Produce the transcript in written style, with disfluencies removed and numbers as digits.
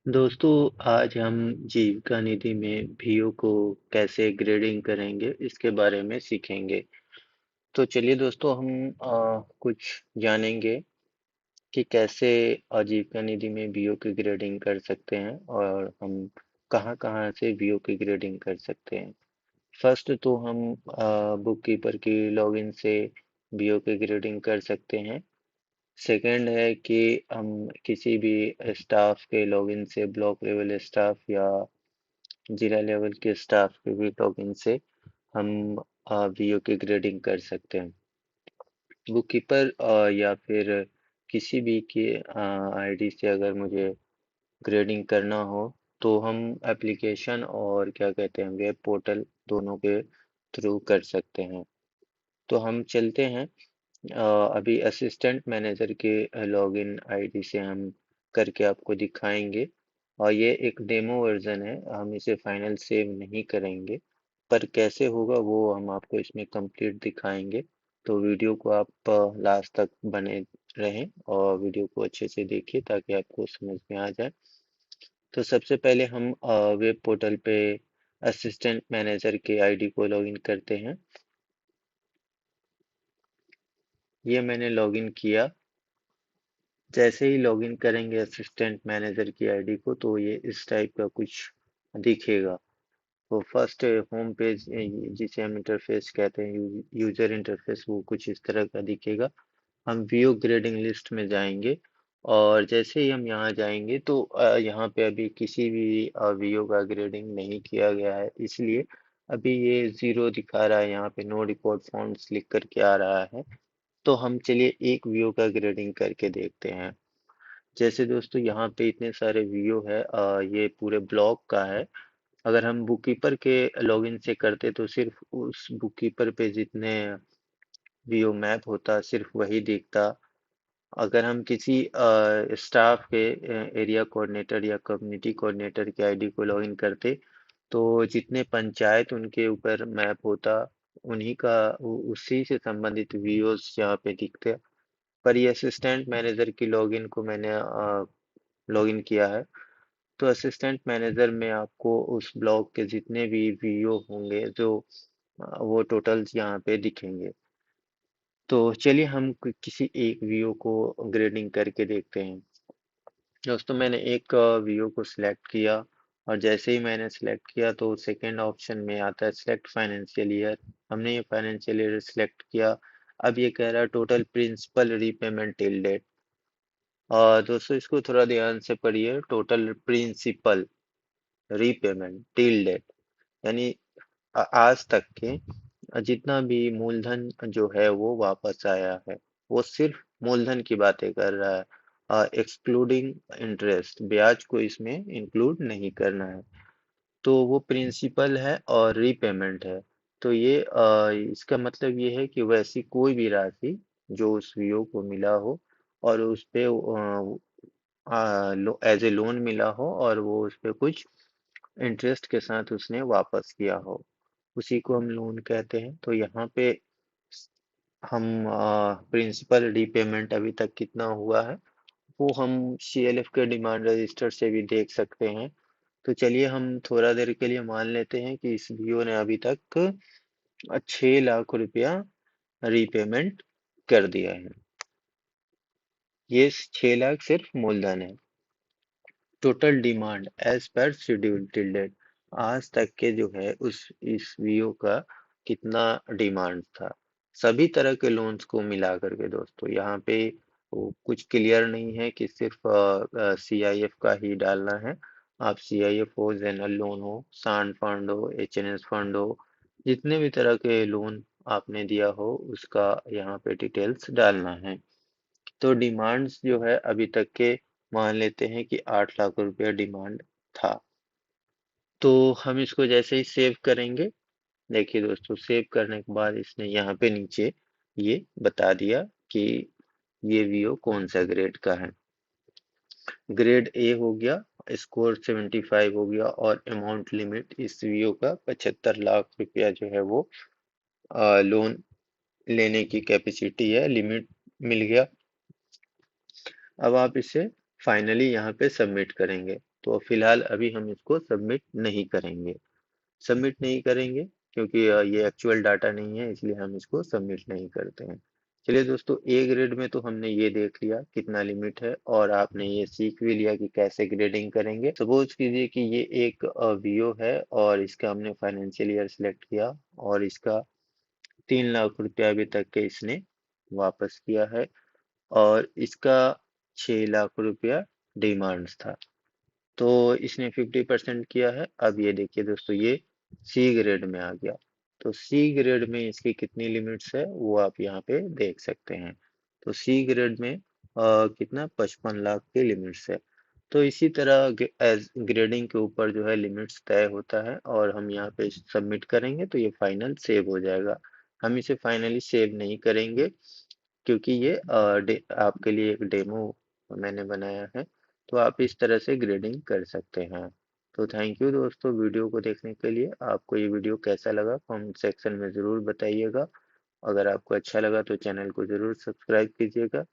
दोस्तों, आज हम जीविका निधि में वीओ को कैसे ग्रेडिंग करेंगे इसके बारे में सीखेंगे। तो चलिए दोस्तों हम कुछ जानेंगे कि कैसे आजीविका निधि में वीओ की ग्रेडिंग कर सकते हैं और हम कहाँ-कहाँ से वीओ की ग्रेडिंग कर सकते हैं। फर्स्ट तो हम बुक कीपर की लॉगिन से वीओ की ग्रेडिंग कर सकते हैं। सेकंड है कि हम किसी भी स्टाफ के लॉगिन से ब्लॉक लेवल स्टाफ या जिला लेवल के स्टाफ के भी लॉगिन से हम वीओ की ग्रेडिंग कर सकते हैं। बुक कीपर या फिर किसी भी की आईडी से अगर मुझे ग्रेडिंग करना हो तो हम एप्लीकेशन और क्या कहते हैं वेब पोर्टल दोनों के थ्रू कर सकते हैं। तो हम चलते हैं अभी असिस्टेंट मैनेजर के लॉगिन आईडी से हम करके आपको दिखाएंगे और ये एक डेमो वर्जन है, हम इसे फाइनल सेव नहीं करेंगे, पर कैसे होगा वो हम आपको इसमें कंप्लीट दिखाएंगे। तो वीडियो को आप लास्ट तक बने रहें और वीडियो को अच्छे से देखिए ताकि आपको समझ में आ जाए। तो सबसे पहले हम वेब पोर्टल पे असिस्टेंट मैनेजर के आईडी को लॉगिन करते हैं। ये मैंने लॉगिन किया। जैसे ही लॉगिन करेंगे असिस्टेंट मैनेजर की आईडी को तो ये इस टाइप का कुछ दिखेगा। तो फर्स्ट होम पेज जिसे हम इंटरफेस कहते हैं यूजर इंटरफेस वो कुछ इस तरह का दिखेगा। हम व्यू ग्रेडिंग लिस्ट में जाएंगे और जैसे ही हम यहाँ जाएंगे तो यहाँ पे अभी किसी भी व्यू का ग्रेडिंग नहीं किया गया है, इसलिए अभी ये जीरो दिखा रहा है। यहाँ पे नो रिपोर्ट फाउंड्स लिख करके आ रहा है। तो हम चलिए एक व्यू का ग्रेडिंग करके देखते हैं। जैसे दोस्तों यहाँ पे इतने सारे व्यू है, ये पूरे ब्लॉक का है। अगर हम बुक कीपर के लॉगिन से करते तो सिर्फ उस बुक कीपर पे जितने व्यू मैप होता सिर्फ वही दिखता। अगर हम किसी स्टाफ के एरिया कोऑर्डिनेटर या कम्युनिटी कोऑर्डिनेटर के आईडी को लॉगिन करते तो जितने पंचायत उनके ऊपर मैप होता उन्हीं का उसी से संबंधित व्यूज यहाँ पे दिखते। पर ये असिस्टेंट मैनेजर की लॉगिन को मैंने लॉगिन किया है, तो असिस्टेंट मैनेजर में आपको उस ब्लॉक के जितने भी वीओ होंगे जो वो टोटल्स यहाँ पे दिखेंगे। तो चलिए हम किसी एक वीओ को ग्रेडिंग करके देखते हैं। दोस्तों मैंने एक वीओ को सिलेक्ट किया और जैसे ही मैंने सिलेक्ट किया तो सेकंड ऑप्शन में आता है सिलेक्ट फाइनेंशियल ईयर। हमने ये फाइनेंशियल ईयर सिलेक्ट किया। अब ये कह रहा है total principal repayment till date. दोस्तों इसको थोड़ा ध्यान से पढ़िए। Total principal repayment till date यानी आज तक के जितना भी मूलधन जो है वो वापस आया है, वो सिर्फ मूलधन की बातें कर रहा है, एक्सक्लूडिंग इंटरेस्ट। ब्याज को इसमें इंक्लूड नहीं करना है। तो वो प्रिंसिपल है और रीपेमेंट है। तो ये इसका मतलब ये है कि वैसी कोई भी राशि जो उस वीओ को मिला हो और उस पे एज ए लोन मिला हो और वो उस पे कुछ इंटरेस्ट के साथ उसने वापस किया हो, उसी को हम लोन कहते हैं। तो यहाँ पे हम प्रिंसिपल रीपेमेंट अभी तक कितना हुआ है वो हम सीएलएफ के डिमांड रजिस्टर से भी देख सकते हैं। तो चलिए हम थोड़ा देर के लिए मान लेते हैं कि इस वीओ ने अभी तक 6 लाख रुपया रीपेमेंट कर दिया है। ये 6 लाख सिर्फ मूलधन है। Total demand as per schedule till date, आज तक के जो है उस इस वीओ का कितना डिमांड था सभी तरह के लोन्स को मिला करके। दोस्तों यहाँ पे वो कुछ क्लियर नहीं है कि सिर्फ सीआईएफ का ही डालना है। आप सीआईएफ हो, जनरल लोन हो, सांड फंड हो, एचएनएस फंड हो, जितने भी तरह के लोन आपने दिया हो उसका यहाँ पे डिटेल्स डालना है। तो डिमांड्स जो है अभी तक के मान लेते हैं कि 8 लाख रुपया डिमांड था। तो हम इसको जैसे ही सेव करेंगे, देखिए दोस्तों सेव करने के बाद इसने यहाँ पे नीचे ये बता दिया कि ये वीओ कौन सा ग्रेड का है। ग्रेड ए हो गया, स्कोर 75 हो गया और अमाउंट लिमिट इस वीओ का 75 लाख रुपया जो है वो लोन लेने की कैपेसिटी है, लिमिट मिल गया। अब आप इसे फाइनली यहाँ पे सबमिट करेंगे तो फिलहाल अभी हम इसको सबमिट नहीं करेंगे क्योंकि ये एक्चुअल डाटा नहीं है, इसलिए हम इसको सबमिट नहीं करते हैं। चलिए दोस्तों, ए ग्रेड में तो हमने ये देख लिया कितना लिमिट है, और आपने ये सीख भी लिया कि कैसे ग्रेडिंग करेंगे। सपोज कीजिए कि ये एक वीओ है और इसका हमने फाइनेंशियल ईयर सिलेक्ट किया, और इसका 3 लाख रुपया अभी तक के इसने वापस किया है, और इसका 6 लाख रुपया डिमांड्स था। तो इसने 50% किया है। अब ये देखिए दोस्तों, ये सी ग्रेड में आ गया। तो सी ग्रेड में इसकी कितनी लिमिट्स है वो आप यहाँ पे देख सकते हैं। तो सी ग्रेड में कितना 55 लाख की लिमिट्स है। तो इसी तरह एज ग्रेडिंग के ऊपर जो है लिमिट्स तय होता है, और हम यहाँ पे सबमिट करेंगे तो ये फाइनल सेव हो जाएगा। हम इसे फाइनली सेव नहीं करेंगे क्योंकि ये आपके लिए एक डेमो मैंने बनाया है। तो आप इस तरह से ग्रेडिंग कर सकते हैं। तो थैंक यू दोस्तों वीडियो को देखने के लिए। आपको ये वीडियो कैसा लगा कमेंट सेक्शन में ज़रूर बताइएगा। अगर आपको अच्छा लगा तो चैनल को ज़रूर सब्सक्राइब कीजिएगा।